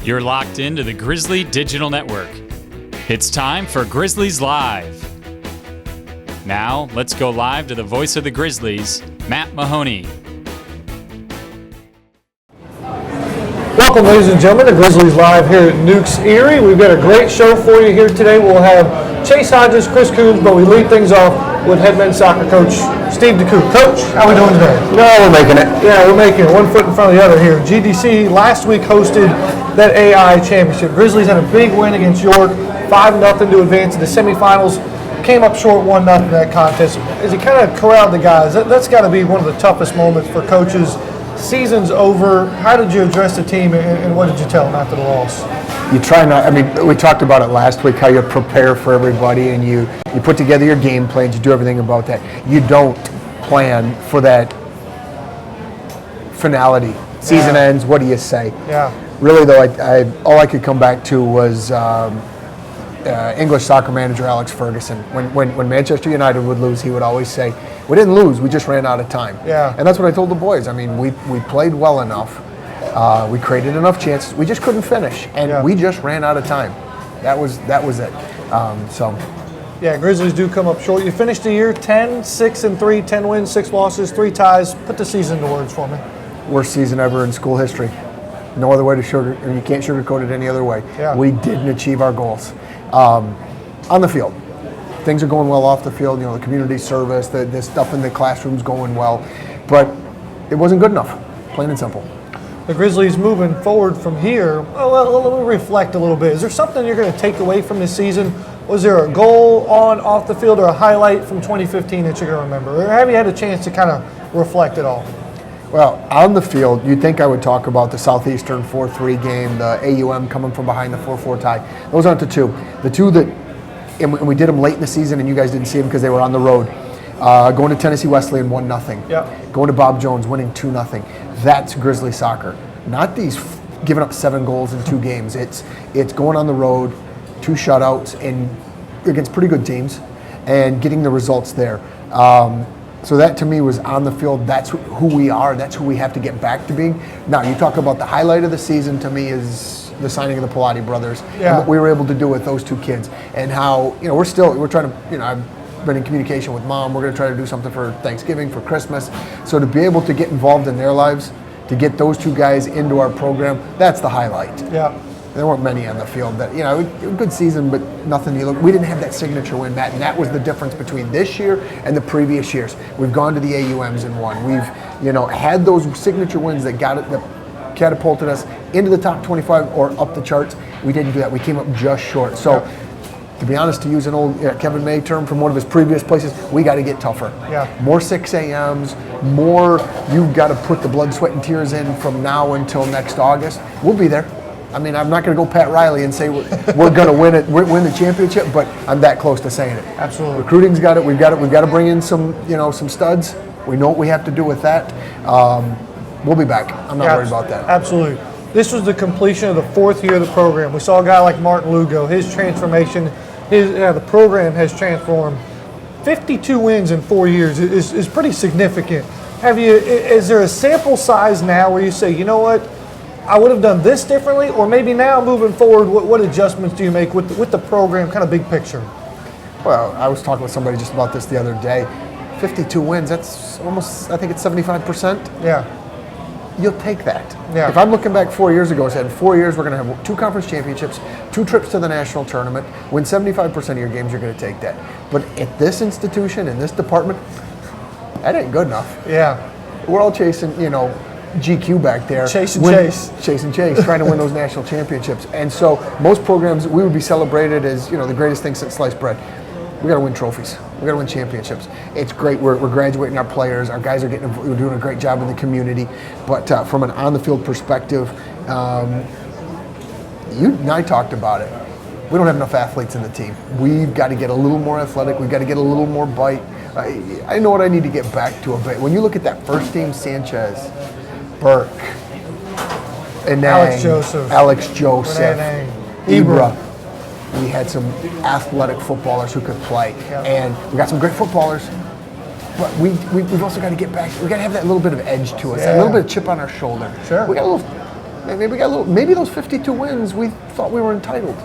You're locked into the Grizzly Digital Network. It's time for Grizzlies Live. Now, let's go live to the voice of the Grizzlies, Matt Mahoney. Welcome, ladies and gentlemen, to Grizzlies Live here at Newk's Eatery. We've got a great show for you here today. We'll have Chase Hodges, Chris Kouns, but we lead things off with head men's soccer coach Steve DeCou. Coach, how are we doing today? No, we're making it. Yeah, we're making it one foot in front of the other here. GDC last week hosted that AI championship. Grizzlies had a big win against York, 5-0 to advance to the semifinals. Came up short 1-0 in that contest. As he kind of corralled the guys, that's got to be one of the toughest moments for coaches. Season's over. How did you address the team, and what did you tell them after the loss? You try not, we talked about it last week, how you prepare for everybody and you put together your game plans, you do everything about that. You don't plan for that finality. Season ends, what do you say? Yeah. Really though, all I could come back to was English soccer manager Alex Ferguson. When Manchester United would lose, he would always say, we didn't lose, we just ran out of time. Yeah. And that's what I told the boys. We played well enough. We created enough chances. We just couldn't finish, and we just ran out of time. That was it. Yeah, Grizzlies do come up short. You finished the year 10-6-3, 10 wins, 6 losses, 3 ties. Put the season into words for me. Worst season ever in school history. No other way to you can't sugarcoat it any other way. Yeah. We didn't achieve our goals. On the field, things are going well off the field. The community service, the stuff in the classroom's going well, but it wasn't good enough. Plain and simple. The Grizzlies moving forward from here, well, let me reflect a little bit. Is there something you're going to take away from this season? Was there a goal on, off the field, or a highlight from 2015 that you're going to remember? Or have you had a chance to kind of reflect it all? Well, on the field, you'd think I would talk about the Southeastern 4-3 game, the AUM coming from behind the 4-4 tie. Those aren't the two. The two that, and we did them late in the season, and you guys didn't see them because they were on the road. Going to Tennessee Wesleyan 1-0. Yep. Going to Bob Jones, winning 2-0. That's Grizzly soccer. Not these giving up 7 goals in 2 games. It's going on the road, 2 shutouts, and against pretty good teams, and getting the results there. So that to me was on the field. That's who we are. That's who we have to get back to being. Now you talk about the highlight of the season. To me is the signing of the Pilati brothers and what we were able to do with those 2 kids, and how we're trying to I've been in communication with Mom. We're going to try to do something for Thanksgiving, for Christmas. So to be able to get involved in their lives, to get those 2 guys into our program, that's the highlight. Yeah. There weren't many on the field that, a good season, but nothing. We didn't have that signature win, Matt, and that was the difference between this year and the previous years. We've gone to the AUMs and won. We've, had those signature wins that catapulted us into the top 25 or up the charts. We didn't do that. We came up just short. So, to be honest, to use an old Kevin May term from one of his previous places, we got to get tougher. Yeah. More 6 a.m.s, more you've got to put the blood, sweat, and tears in from now until next August. We'll be there. I'm not going to go Pat Riley and say we're going to win the championship, but I'm that close to saying it. Absolutely. Recruiting's got it. We've got to bring in some studs. We know what we have to do with that. We'll be back. I'm not worried about that. Absolutely. This was the completion of the 4th year of the program. We saw a guy like Martin Lugo. His transformation, the program has transformed. 52 wins in 4 years is pretty significant. Is there a sample size now where you say, you know what, I would have done this differently, or maybe now moving forward, what adjustments do you make with the program, kind of big picture? Well, I was talking with somebody just about this the other day. 52 wins, that's almost, I think it's 75%. Yeah. You'll take that. Yeah. If I'm looking back 4 years ago, I said in 4 years we're going to have 2 conference championships, 2 trips to the national tournament, win 75% of your games, you're going to take that. But at this institution, in this department, that ain't good enough. Yeah. We're all chasing, GQ back there. Chase, trying to win those national championships. And so most programs, we would be celebrated as, the greatest thing since sliced bread. We got to win trophies. We got to win championships. It's great. We're graduating our players. Our guys are we're doing a great job in the community. But from an on-the-field perspective, you and I talked about it. We don't have enough athletes in the team. We've got to get a little more athletic. We've got to get a little more bite. I know what I need to get back to a bit. When you look at that first team, Sanchez, Burke, and Alex Joseph, Ibra. We had some athletic footballers who could play, and we got some great footballers. But we've also got to get back. We got to have that little bit of edge to us, a little bit of chip on our shoulder. Sure. We got a maybe we got a little. Maybe those 52 wins, we thought we were entitled.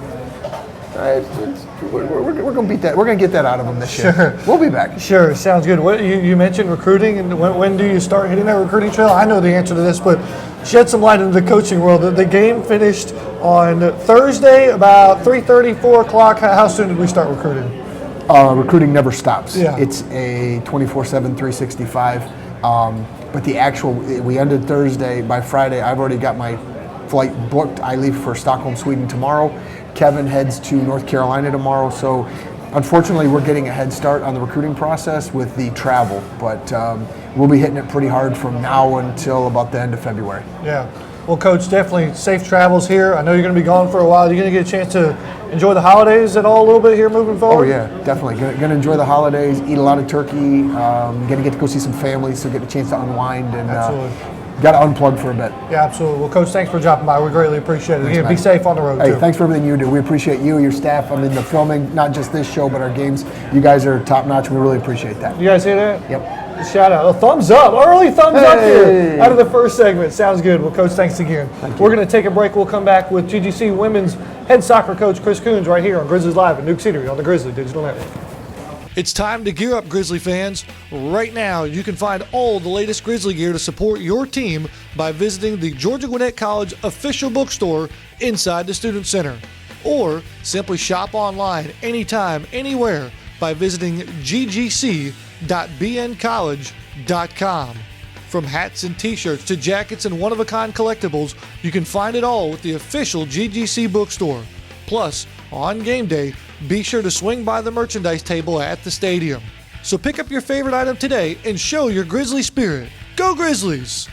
We're going to beat that. We're going to get that out of them this year. We'll be back. Sure, sounds good. What you mentioned recruiting, and when do you start hitting that recruiting trail? I know the answer to this, but shed some light into the coaching world. The game finished on Thursday about 3:30, 4 o'clock. How soon did we start recruiting? Recruiting never stops. Yeah. It's a 24/7, 365. But the actual, we ended Thursday. By Friday, I've already got my flight booked. I leave for Stockholm, Sweden tomorrow. Kevin heads to North Carolina tomorrow. So unfortunately, we're getting a head start on the recruiting process with the travel. But we'll be hitting it pretty hard from now until about the end of February. Yeah. Well, Coach, definitely safe travels here. I know you're going to be gone for a while. You're going to get a chance to enjoy the holidays at all a little bit here moving forward? Oh, yeah, definitely. Going to enjoy the holidays, eat a lot of turkey, going to get to go see some family, so get a chance to unwind and got to unplug for a bit. Yeah, absolutely. Well, Coach, thanks for dropping by. We greatly appreciate it. Thanks, Again, be safe on the road, Hey, too. thanks for everything you do. We appreciate you, your staff. I mean, the filming, not just this show, but our games. You guys are top-notch. We really appreciate that. You guys hear that? Yep. Shout out. A thumbs up. Early thumbs up Hey. here out of the first segment. Sounds good. Well, Coach, thanks again. We're going to take a break. We'll come back with GGC Women's head soccer coach Chris Kouns right here on Grizzlies Live at Newk Eatery on the Grizzly Digital Network. It's time to gear up, Grizzly fans. Right now, you can find all the latest Grizzly gear to support your team by visiting the Georgia Gwinnett College official bookstore inside the Student Center. Or simply shop online anytime, anywhere by visiting ggc.bncollege.com. From hats and t-shirts to jackets and one-of-a-kind collectibles, you can find it all with the official GGC bookstore. Plus, on game day, be sure to swing by the merchandise table at the stadium. So pick up your favorite item today and show your Grizzly spirit. Go Grizzlies!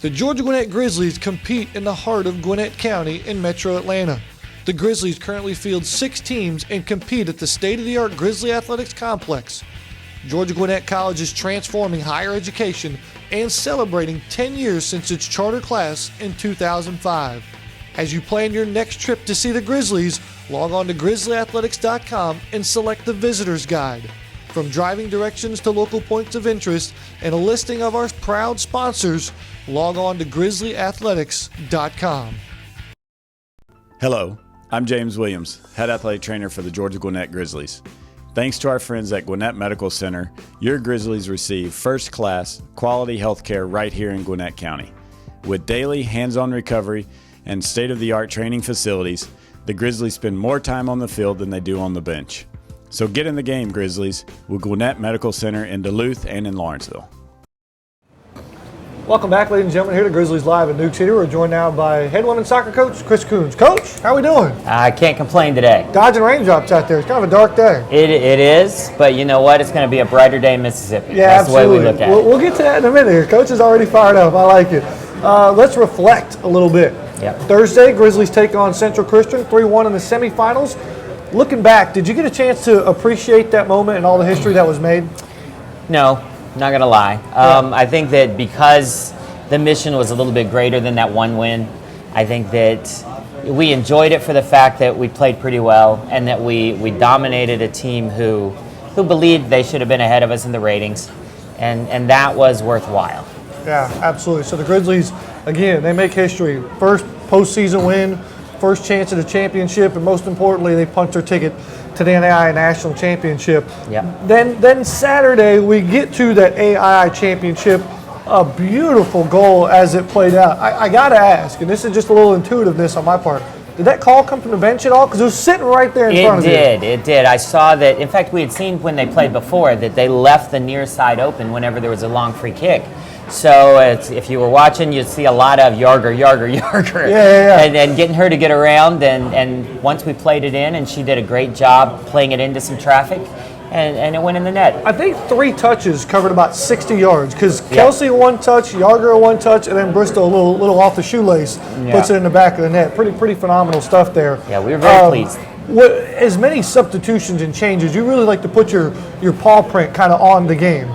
The Georgia Gwinnett Grizzlies compete in the heart of Gwinnett County in Metro Atlanta. The Grizzlies currently field 6 teams and compete at the state-of-the-art Grizzly Athletics Complex. Georgia Gwinnett College is transforming higher education and celebrating 10 years since its charter class in 2005. As you plan your next trip to see the Grizzlies, log on to grizzlyathletics.com and select the Visitor's Guide. From driving directions to local points of interest and a listing of our proud sponsors, log on to grizzlyathletics.com. Hello, I'm James Williams, head athletic trainer for the Georgia Gwinnett Grizzlies. Thanks to our friends at Gwinnett Medical Center, your Grizzlies receive first-class, quality health care right here in Gwinnett County. With daily hands-on recovery and state-of-the-art training facilities, the Grizzlies spend more time on the field than they do on the bench. So get in the game, Grizzlies, with Gwinnett Medical Center in Duluth and in Lawrenceville. Welcome back, ladies and gentlemen, here to Grizzlies Live at Newk Eatery. We're joined now by head women's soccer coach Chris Kouns. Coach, how are we doing? I can't complain today. Dodging raindrops out there. It's kind of a dark day. It is, but you know what? It's going to be a brighter day in Mississippi. Yeah, That's absolutely. the way we look at We'll get to that in a minute here. Coach is already fired up. I like it. Let's reflect a little bit. Yep. Thursday, Grizzlies take on Central Christian, 3-1 in the semifinals. Looking back, did you get a chance to appreciate that moment and all the history that was made? No, not going to lie. I think that because the mission was a little bit greater than that one win, I think that we enjoyed it for the fact that we played pretty well and that we dominated a team who believed they should have been ahead of us in the ratings, and that was worthwhile. Yeah, absolutely. So the Grizzlies, again, they make history. First postseason win, first chance at a championship, and most importantly, they punch their ticket to the NAIA National Championship. Yep. Then Saturday, we get to that AII Championship. A beautiful goal as it played out. I got to ask, and this is just a little intuitiveness on my part, did that call come from the bench at all? Because it was sitting right there in front of you. It did. I saw that. In fact, we had seen when they played before that they left the near side open whenever there was a long free kick. So if you were watching, you'd see a lot of Yarger. Yeah. And getting her to get around. And once we played it in, and she did a great job playing it into some traffic. And it went in the net. I think 3 touches covered about 60 yards because Kelsey 1 touch, Yarger 1 touch, and then Bristol a little off the shoelace puts it in the back of the net. Pretty phenomenal stuff there. Yeah, we were very pleased. As many substitutions and changes, you really like to put your paw print kind of on the game.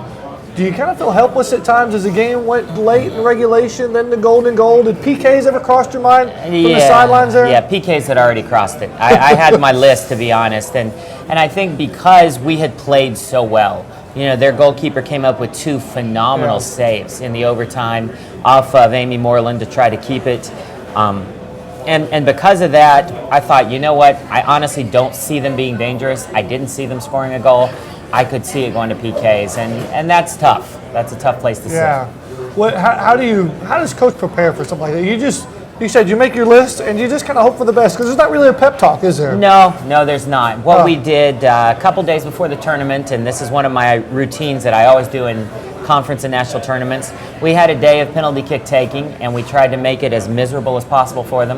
Do you kind of feel helpless at times as the game went late in regulation, then the golden goal? Did PKs ever cross your mind from the sidelines there? Yeah, PKs had already crossed it. I had my list, to be honest, and I think because we had played so well, you know, their goalkeeper came up with 2 phenomenal saves in the overtime off of Amy Moreland to try to keep it. And because of that, I thought, you know what? I honestly don't see them being dangerous. I didn't see them scoring a goal. I could see it going to PKs, and that's tough. That's a tough place to sit. Yeah. How does coach prepare for something like that? You said you make your list and you just kind of hope for the best, because there's not really a pep talk, is there? No, there's not. What we did a couple days before the tournament, and this is one of my routines that I always do in conference and national tournaments, we had a day of penalty kick taking, and we tried to make it as miserable as possible for them.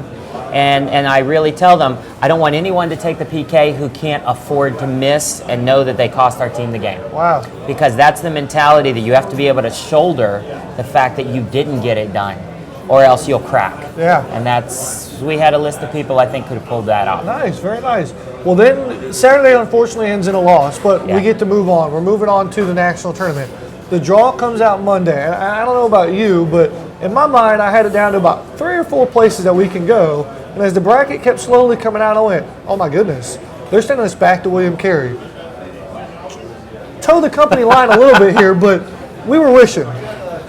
And I really tell them, I don't want anyone to take the PK who can't afford to miss and know that they cost our team the game. Wow. Because that's the mentality that you have to be able to shoulder the fact that you didn't get it done, or else you'll crack. Yeah. And we had a list of people I think could have pulled that off. Nice, very nice. Well, then Saturday unfortunately ends in a loss, but we get to move on. We're moving on to the national tournament. The draw comes out Monday, and I don't know about you, but in my mind, I had it down to about 3 or 4 places that we can go. And as the bracket kept slowly coming out, I went, oh my goodness, they're sending us back to William Carey. Toe the company line a little bit here, but we were wishing.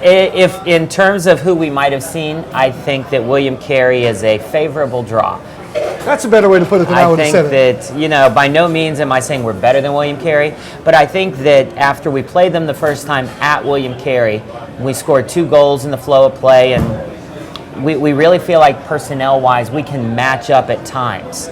If in terms of who we might have seen, I think that William Carey is a favorable draw. That's a better way to put it than I would have said it. I think that, by no means am I saying we're better than William Carey, but I think that after we played them the first time at William Carey, we scored 2 goals in the flow of play, and we really feel like personnel-wise we can match up at times.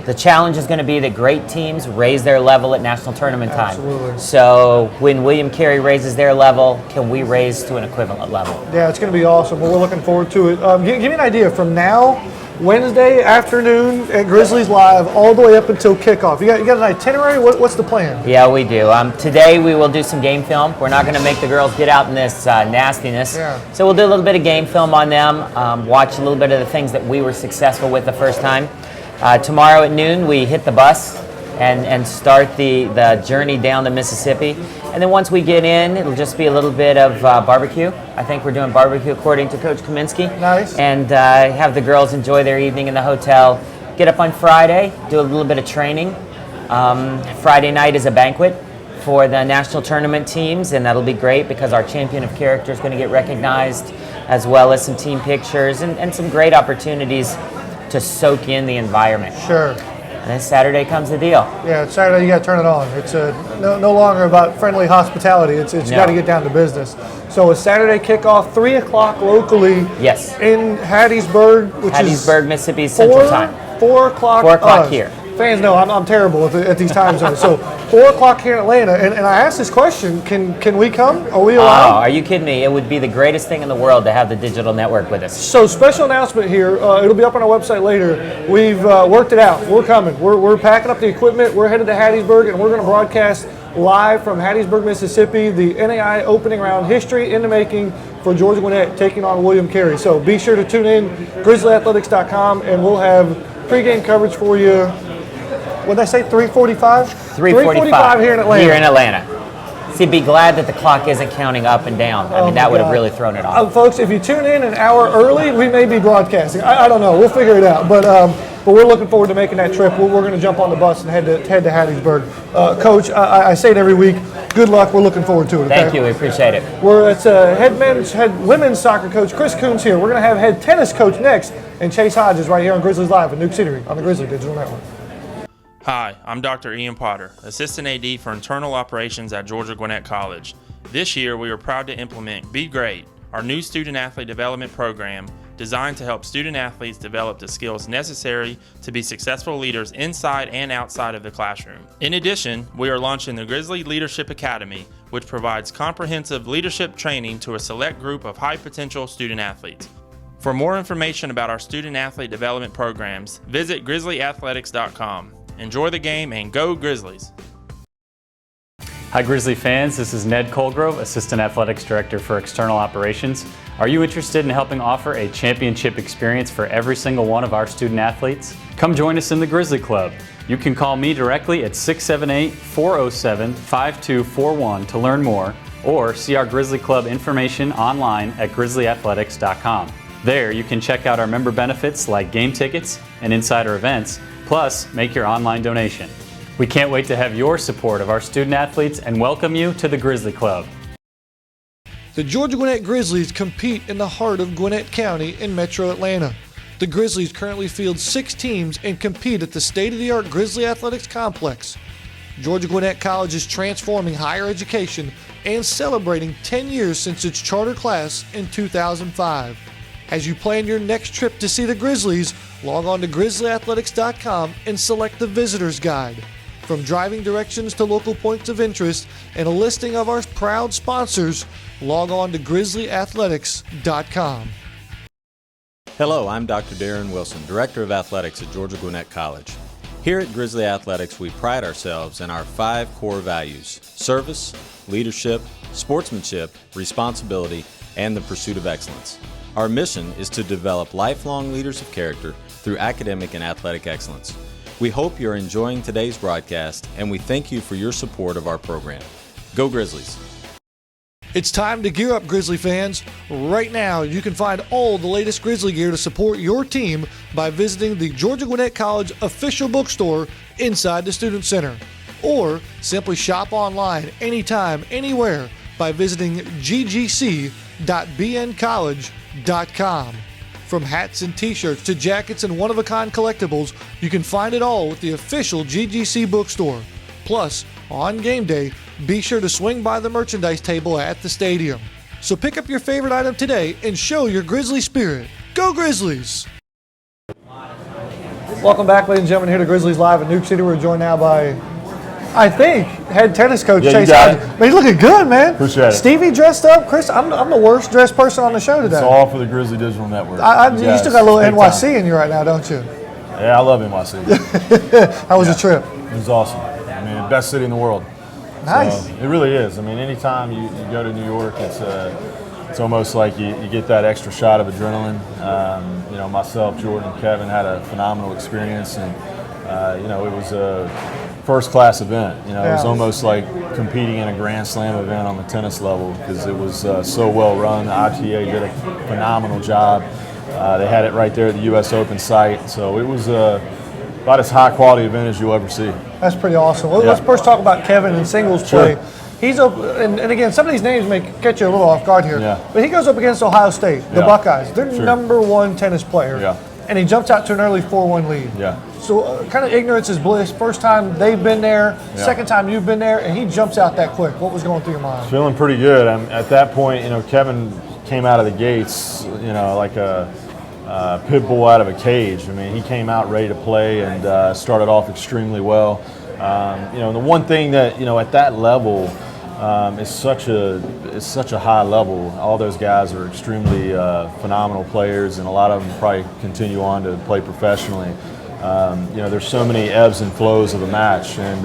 The challenge is going to be that great teams raise their level at national tournament time. Absolutely. So when William Carey raises their level, can we raise to an equivalent level? Yeah, it's going to be awesome. Well, we're looking forward to it. Give me an idea from now, Wednesday afternoon at Grizzlies Live, all the way up until kickoff. You got an itinerary? What's the plan? Yeah, we do. Today we will do some game film. We're not going to make the girls get out in this nastiness. Yeah. So we'll do a little bit of game film on them, watch a little bit of the things that we were successful with the first time. Tomorrow at noon we hit the bus and start the journey down the Mississippi. And then once we get in, it'll just be a little bit of barbecue. I think we're doing barbecue according to Coach Kaminsky. Nice. And have the girls enjoy their evening in the hotel. Get up on Friday, do a little bit of training. Friday night is a banquet for the national tournament teams, and that'll be great because our champion of character is going to get recognized, as well as some team pictures and some great opportunities to soak in the environment. Sure. And then Saturday comes the deal. Yeah, Saturday you got to turn it on. It's no longer about friendly hospitality. It's got to get down to business. So a Saturday kickoff, 3 o'clock locally. Yes. In Hattiesburg, which Hattiesburg, Mississippi Central Time. 4 o'clock. 4 o'clock here. Fans know I'm terrible at these time zones. So 4 o'clock here in Atlanta, and I asked this question: Can we come? Are we allowed? Oh, are you kidding me? It would be the greatest thing in the world to have the digital network with us. So special announcement here. It'll be up on our website later. We've worked it out. We're coming. We're packing up the equipment. We're headed to Hattiesburg, and we're going to broadcast live from Hattiesburg, Mississippi. The NAI opening round history in the making for Georgia Gwinnett taking on William Carey. So be sure to tune in, GrizzlyAthletics.com, and we'll have pregame coverage for you. What did I say, 3:45? 3:45 here in Atlanta. Here in Atlanta. See, be glad that the clock isn't counting up and down. I mean, that would have really thrown it off. Folks, if you tune in an hour early, we may be broadcasting. I don't know. We'll figure it out. But we're looking forward to making that trip. We're going to jump on the bus and head to Hattiesburg. Coach, I say it every week. Good luck. We're looking forward to it. Okay? Thank you. We appreciate it. It's head women's soccer coach Chris Kouns here. We're going to have head tennis coach next, and Chase Hodges right here on Grizzlies Live at Newk Eatery on the Grizzly Digital Network. Hi, I'm Dr. Ian Potter, Assistant AD for Internal Operations at Georgia Gwinnett College. This year, we are proud to implement Be Great, our new student athlete development program designed to help student athletes develop the skills necessary to be successful leaders inside and outside of the classroom. In addition, we are launching the Grizzly Leadership Academy, which provides comprehensive leadership training to a select group of high-potential student athletes. For more information about our student athlete development programs, visit GrizzlyAthletics.com. Enjoy the game and go Grizzlies! Hi Grizzly fans, this is Ned Colgrove, Assistant Athletics Director for External Operations. Are you interested in helping offer a championship experience for every single one of our student athletes? Come join us in the Grizzly Club. You can call me directly at 678-407-5241 to learn more, or see our Grizzly Club information online at grizzlyathletics.com. There you can check out our member benefits like game tickets and insider events, plus make your online donation. We can't wait to have your support of our student athletes and welcome you to the Grizzly Club. The Georgia Gwinnett Grizzlies compete in the heart of Gwinnett County in Metro Atlanta. The Grizzlies currently field 6 teams and compete at the state-of-the-art Grizzly Athletics Complex. Georgia Gwinnett College is transforming higher education and celebrating 10 years since its charter class in 2005. As you plan your next trip to see the Grizzlies, log on to grizzlyathletics.com and select the Visitor's Guide. From driving directions to local points of interest and a listing of our proud sponsors, log on to grizzlyathletics.com. Hello, I'm Dr. Darren Wilson, Director of Athletics at Georgia Gwinnett College. Here at Grizzly Athletics, we pride ourselves in our 5 core values: service, leadership, sportsmanship, responsibility, and the pursuit of excellence. Our mission is to develop lifelong leaders of character through academic and athletic excellence. We hope you're enjoying today's broadcast, and we thank you for your support of our program. Go Grizzlies! It's time to gear up, Grizzly fans. Right now, you can find all the latest Grizzly gear to support your team by visiting the Georgia Gwinnett College official bookstore inside the Student Center. Or simply shop online anytime, anywhere by visiting ggc.bncollege.com. From hats and t-shirts to jackets and one-of-a-kind collectibles, you can find it all with the official GGC bookstore. Plus, on game day, be sure to swing by the merchandise table at the stadium. So pick up your favorite item today and show your Grizzly spirit. Go Grizzlies! Welcome back, ladies and gentlemen, here to Grizzlies Live in Newk City. We're joined now by, I think, head tennis coach Chase Hodges. But he's looking good, man. Appreciate it. Stevie dressed up. Chris, I'm the worst dressed person on the show today. It's all for the Grizzly Digital Network. You still got a little NYC in you right now, don't you? Yeah, I love NYC. How was the trip? It was awesome. I mean, best city in the world. Nice. So, it really is. I mean, anytime you go to New York, it's almost like you get that extra shot of adrenaline. Myself, Jordan, and Kevin had a phenomenal experience, and it was a first-class event. It was almost like competing in a Grand Slam event on the tennis level because it was so well run. The ITA did a phenomenal job. They had it right there at the U.S. Open site, so it was about as high-quality event as you'll ever see. That's pretty awesome. Well, let's first talk about Kevin in singles play. He's up, and again, some of these names may catch you a little off guard here, but he goes up against Ohio State, the Buckeyes. They're number 1 tennis player, and he jumps out to an early 4-1 lead. So kind of ignorance is bliss. First time they've been there, second time you've been there, and he jumps out that quick. What was going through your mind? Feeling pretty good. At that point, Kevin came out of the gates, like a pit bull out of a cage. I mean, he came out ready to play and started off extremely well. The one thing that at that level is such a high level. All those guys are extremely phenomenal players, and a lot of them probably continue on to play professionally. There's so many ebbs and flows of a match, and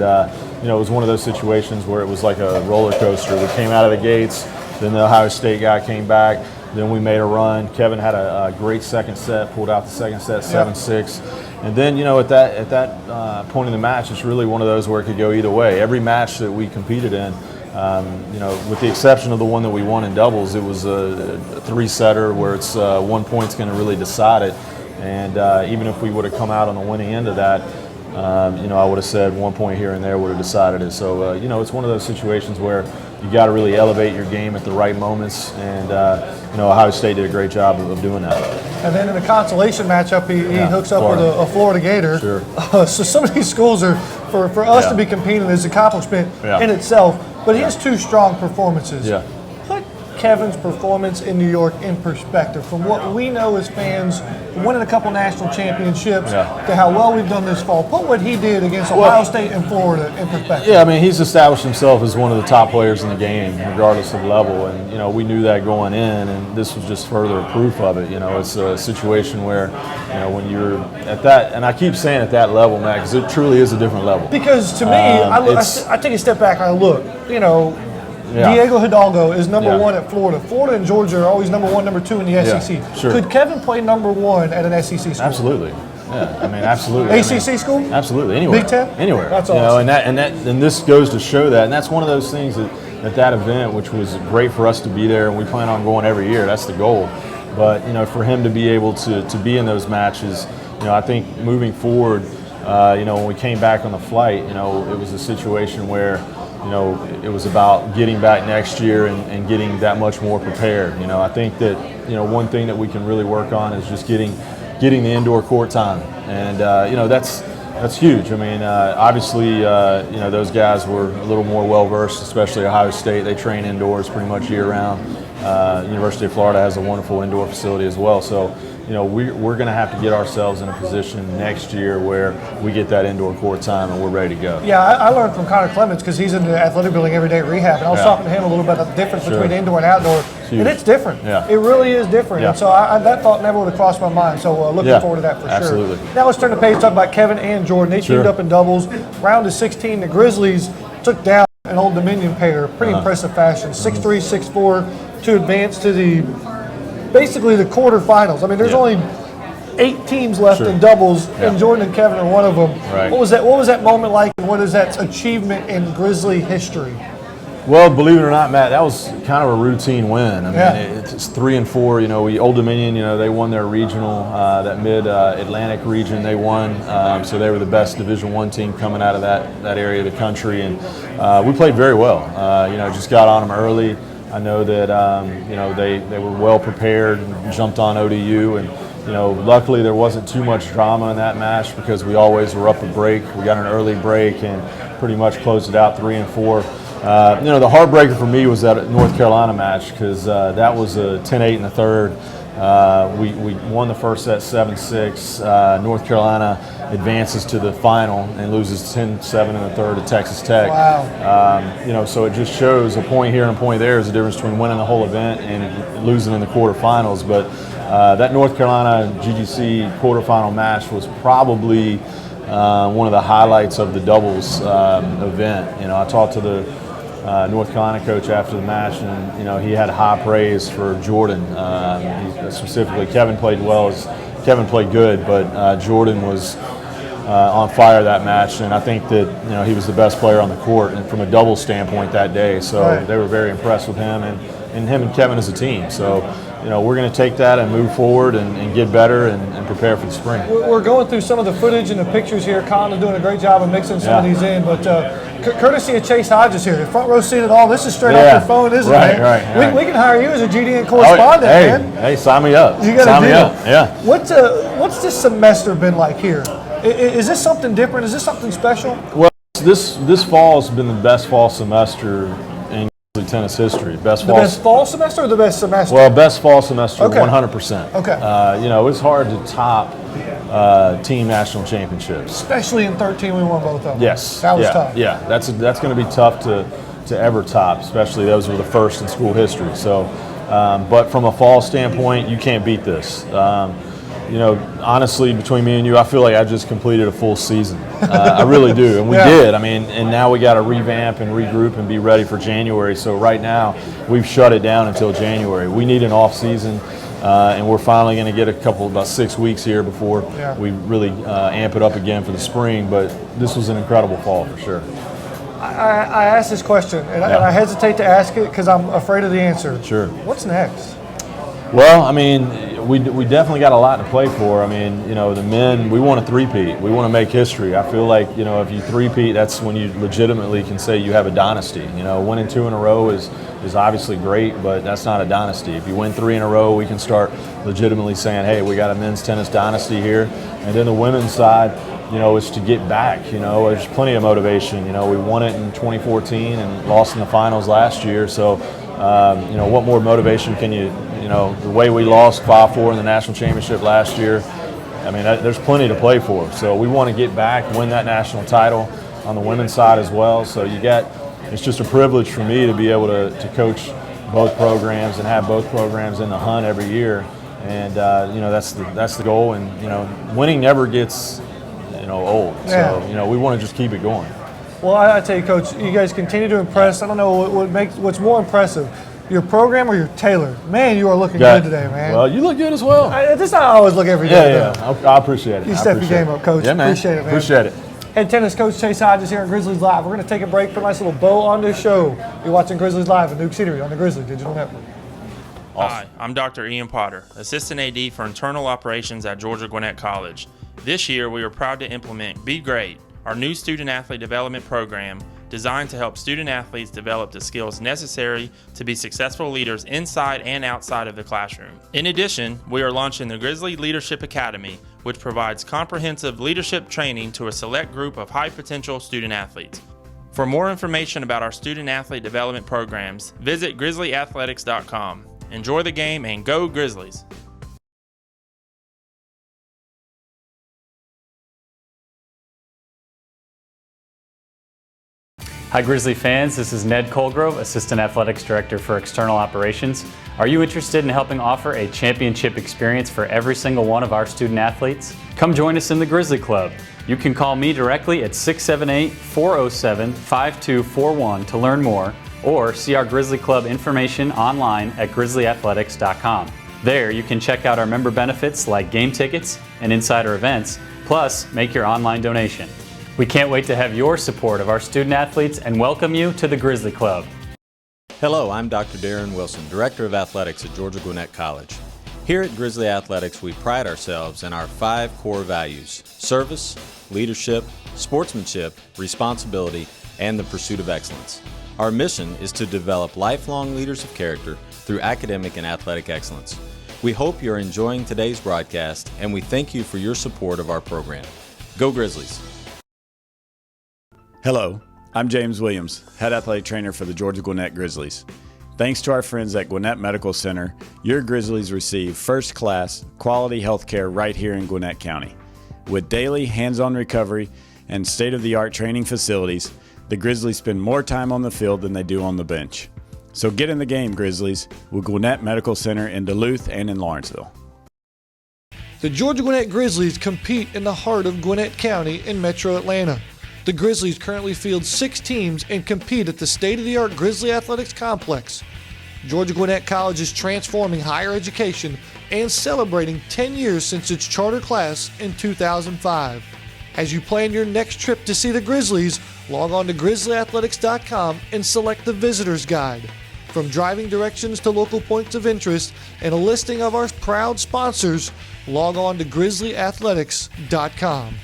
it was one of those situations where it was like a roller coaster. We came out of the gates, then the Ohio State guy came back. Then we made a run. Kevin had a great second set, pulled out the second set 7-6. And then, at that point in the match, it's really one of those where it could go either way. Every match that we competed in, with the exception of the one that we won in doubles, it was a 3-setter where it's 1 point's going to really decide it. And even if we would have come out on the winning end of that, I would have said 1 point here and there would have decided it. So, it's one of those situations where you got to really elevate your game at the right moments, and Ohio State did a great job of doing that. And then in the consolation matchup, he hooks up with a Florida Gator. Sure. So some of these schools are, for us to be competing, is an accomplishment in itself. But he has 2 strong performances. Put Kevin's performance in New York in perspective, from what we know as fans, winning a couple national championships, to how well we've done this fall. Put what he did against Ohio State and Florida in perspective. Yeah, I mean, he's established himself as one of the top players in the game, regardless of level. And, we knew that going in, and this was just further proof of it. It's a situation where, when you're at that, and I keep saying at that level, Matt, because it truly is a different level. Because to me, I take a step back and I look, Diego Hidalgo is number 1 at Florida. Florida and Georgia are always number 1, number 2 in the SEC. Sure. Could Kevin play number 1 at an SEC school? Absolutely. Yeah, I mean, absolutely. ACC school? Absolutely. Anywhere. Big Ten? Anywhere. That's awesome. And this goes to show that. And that's one of those things that event, which was great for us to be there, and we plan on going every year. That's the goal. But, for him to be able to be in those matches, I think moving forward, when we came back on the flight, it was a situation where, it was about getting back next year and getting that much more prepared. I think that, one thing that we can really work on is just getting getting the indoor court time, and that's huge. I mean, obviously, those guys were a little more well-versed, especially Ohio State. They train indoors pretty much year-round. University of Florida has a wonderful indoor facility as well. So, we're going to have to get ourselves in a position next year where we get that indoor court time and we're ready to go. Yeah, I learned from Connor Clements because he's in the athletic building every day at rehab, and I was talking to him a little bit about the difference between indoor and outdoor, and it's different. Yeah. It really is different. And so that thought never would have crossed my mind. So looking forward to that for absolutely. sure. Now let's turn the page and talk about Kevin and Jordan. They teamed up in doubles. Round of 16, the Grizzlies took down an Old Dominion pair, pretty impressive fashion, 6-3, 6-4, to advance to basically the quarterfinals. I mean, there's only 8 teams left in doubles, and Jordan and Kevin are one of them. Right. What was that moment like, and what is that achievement in Grizzly history? Well, believe it or not, Matt, that was kind of a routine win. I mean, it's 3-4. Old Dominion, they won their regional, that mid-Atlantic region. They won, so they were the best Division I team coming out of that area of the country, and we played very well. Just got on them early. I know that they were well prepared and jumped on ODU, and luckily there wasn't too much drama in that match because we always were up a break. We got an early break and pretty much closed it out 3-4. The heartbreaker for me was that North Carolina match because that was a 10-8 in the third. We won the first set 7-6. North Carolina advances to the final and loses 10-7 in the third to Texas Tech. Wow. So it just shows a point here and a point there is the difference between winning the whole event and losing in the quarterfinals. But that North Carolina GGC quarterfinal match was probably one of the highlights of the doubles event. I talked to the North Carolina coach after the match, and he had high praise for Jordan. Specifically, Kevin played well. Kevin played good, but Jordan was on fire that match, and I think that he was the best player on the court, and from a doubles standpoint that day. So they were very impressed with him, and him and Kevin as a team. So we're going to take that and move forward and get better and prepare for the spring. We're going through some of the footage and the pictures here. Colin is doing a great job of mixing some of these in, but courtesy of Chase Hodges here, the front row seat at all. This is straight off your phone, isn't it? Right. We can hire you as a GDN correspondent, man. Hey, sign me up. You got to do it. Yeah. What's this semester been like here? Is this something different? Is this something special? Well, this fall has been the best fall semester in tennis history. Best fall semester or the best semester? Well, best fall semester, 100%. Okay. It's hard to top team national championships. Especially in 13, we won both of them. Yes. That was tough. Yeah, that's going to be tough to ever top, especially those were the first in school history. So, but from a fall standpoint, you can't beat this. Honestly, between me and you, I feel like I just completed a full season. I really do, and we did. I mean, and now we got to revamp and regroup and be ready for January. So right now, we've shut it down until January. We need an off season, and we're finally going to get about 6 weeks here before we really amp it up again for the spring. But this was an incredible fall for sure. I asked this question, and I hesitate to ask it because I'm afraid of the answer. Sure. What's next? Well, I mean, we definitely got a lot to play for. I mean, the men, we want to three-peat. We want to make history. I feel like, if you three-peat, that's when you legitimately can say you have a dynasty. Winning 2 in a row is obviously great, but that's not a dynasty. If you win 3 in a row, we can start legitimately saying, hey, we got a men's tennis dynasty here. And then the women's side, is to get back. There's plenty of motivation. We won it in 2014 and lost in the finals last year. So, what more motivation can you, the way we lost 5-4 in the national championship last year, I mean, there's plenty to play for. So we want to get back, win that national title on the women's side as well. So it's just a privilege for me to be able to coach both programs and have both programs in the hunt every year. And, that's the goal. And, winning never gets, old. So, we want to just keep it going. Well, I tell you, Coach, you guys continue to impress. I don't know what's more impressive, your program or your tailor. Man, you are looking good today, man. Well, you look good as well. This is not how I always look every day. Yeah. I appreciate it. You step your game up, Coach. Yeah, man. Appreciate it, man. Appreciate it. Head tennis coach Chase Hodges here on Grizzlies Live. We're going to take a break, put a nice little bow on this show. You're watching Grizzlies Live at Newk Eatery on the Grizzly Digital Network. Hi, I'm Dr. Ian Potter, Assistant AD for Internal Operations at Georgia Gwinnett College. This year, we are proud to implement Be Great, our new student-athlete development program designed to help student athletes develop the skills necessary to be successful leaders inside and outside of the classroom. In addition, we are launching the Grizzly Leadership Academy, which provides comprehensive leadership training to a select group of high-potential student athletes. For more information about our student athlete development programs, visit grizzlyathletics.com. Enjoy the game and go Grizzlies! Hi Grizzly fans, this is Ned Colgrove, Assistant Athletics Director for External Operations. Are you interested in helping offer a championship experience for every single one of our student athletes? Come join us in the Grizzly Club. You can call me directly at 678-407-5241 to learn more, or see our Grizzly Club information online at grizzlyathletics.com. There you can check out our member benefits like game tickets and insider events, plus make your online donation. We can't wait to have your support of our student athletes and welcome you to the Grizzly Club. Hello, I'm Dr. Darren Wilson, Director of Athletics at Georgia Gwinnett College. Here at Grizzly Athletics, we pride ourselves in our 5 core values: service, leadership, sportsmanship, responsibility, and the pursuit of excellence. Our mission is to develop lifelong leaders of character through academic and athletic excellence. We hope you're enjoying today's broadcast, and we thank you for your support of our program. Go Grizzlies! Hello, I'm James Williams, Head Athletic Trainer for the Georgia Gwinnett Grizzlies. Thanks to our friends at Gwinnett Medical Center, your Grizzlies receive first-class, quality health care right here in Gwinnett County. With daily hands-on recovery and state-of-the-art training facilities, the Grizzlies spend more time on the field than they do on the bench. So get in the game, Grizzlies, with Gwinnett Medical Center in Duluth and in Lawrenceville. The Georgia Gwinnett Grizzlies compete in the heart of Gwinnett County in Metro Atlanta. The Grizzlies currently field 6 teams and compete at the state-of-the-art Grizzly Athletics Complex. Georgia Gwinnett College is transforming higher education and celebrating 10 years since its charter class in 2005. As you plan your next trip to see the Grizzlies, log on to grizzlyathletics.com and select the Visitor's Guide. From driving directions to local points of interest and a listing of our proud sponsors, log on to grizzlyathletics.com.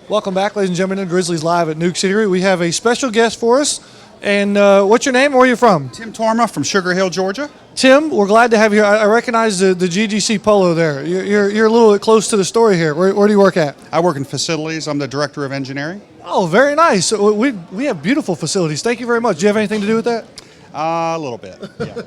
Welcome back, ladies and gentlemen, to Grizzlies Live at Newk Eatery. We have a special guest for us. And what's your name and where are you from? Tim Torma from Sugar Hill, Georgia. Tim, we're glad to have you here. I recognize the GGC polo there. You're a little bit close to the story here. Where do you work at? I work in facilities. I'm the Director of Engineering. Oh, very nice. So we have beautiful facilities. Thank you very much. Do you have anything to do with that? A little bit, yeah.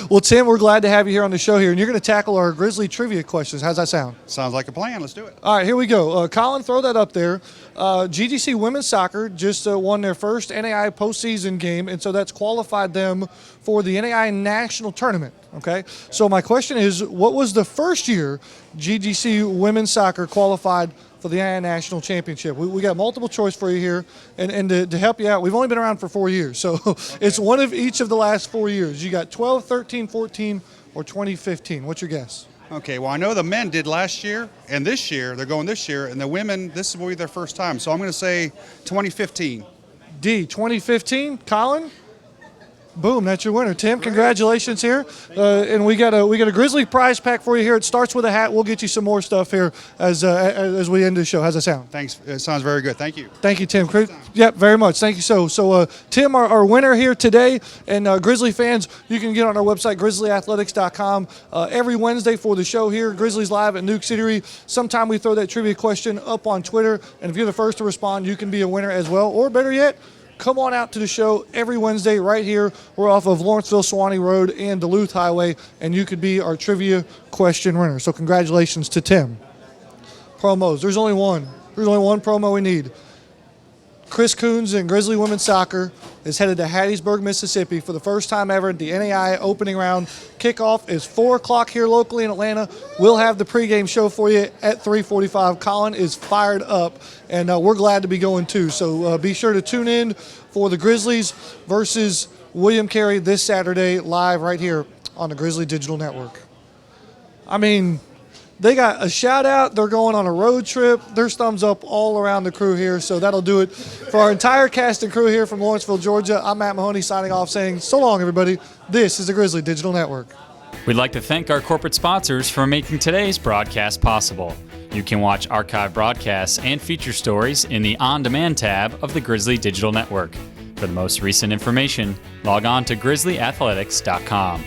Well, Tim, we're glad to have you here on the show here, and you're going to tackle our Grizzly trivia questions. How's that sound? Sounds like a plan. Let's do it. All right, here we go. Colin, throw that up there. GGC Women's Soccer just won their first NAI postseason game, and so that's qualified them for the NAI National Tournament, okay? So my question is, what was the first year GGC Women's Soccer qualified for the NAI National Championship? We got multiple choice for you here, and to help you out, we've only been around for 4 years, so it's one of each of the last 4 years. You got 12, 13, 14, or 2015. What's your guess? Okay, well, I know the men did last year, and this year, they're going this year, and the women, this will be their first time, so I'm going to say 2015. D, 2015. Colin? Boom, that's your winner. Tim, congratulations here. And we got a Grizzly prize pack for you here. It starts with a hat. We'll get you some more stuff here as we end the show. How's that sound? Thanks. It sounds very good. Thank you. Thank you, Tim. Yep, very much. Thank you. So Tim, our winner here today, and Grizzly fans, you can get on our website, grizzlyathletics.com, every Wednesday for the show here, Grizzlies Live at Newk Eatery. Sometime we throw that trivia question up on Twitter, and if you're the first to respond, you can be a winner as well. Or better yet, come on out to the show every Wednesday right here. We're off of Lawrenceville, Suwanee Road, and Duluth Highway, and you could be our trivia question winner. So congratulations to Tim. Promos. There's only one. There's only one promo we need. Chris Kouns and Grizzly Women's Soccer is headed to Hattiesburg, Mississippi for the first time ever at the NAI opening round. Kickoff is 4 o'clock here locally in Atlanta. We'll have the pregame show for you at 3:45. Colin is fired up, and we're glad to be going too. So be sure to tune in for the Grizzlies versus William Carey this Saturday live right here on the Grizzly Digital Network. I mean, they got a shout out. They're going on a road trip. There's thumbs up all around the crew here. So that'll do it for our entire cast and crew here from Lawrenceville, Georgia. I'm Matt Mahoney signing off saying so long, everybody. This is the Grizzly Digital Network. We'd like to thank our corporate sponsors for making today's broadcast possible. You can watch archive broadcasts and feature stories in the On Demand tab of the Grizzly Digital Network. For the most recent information, log on to grizzlyathletics.com.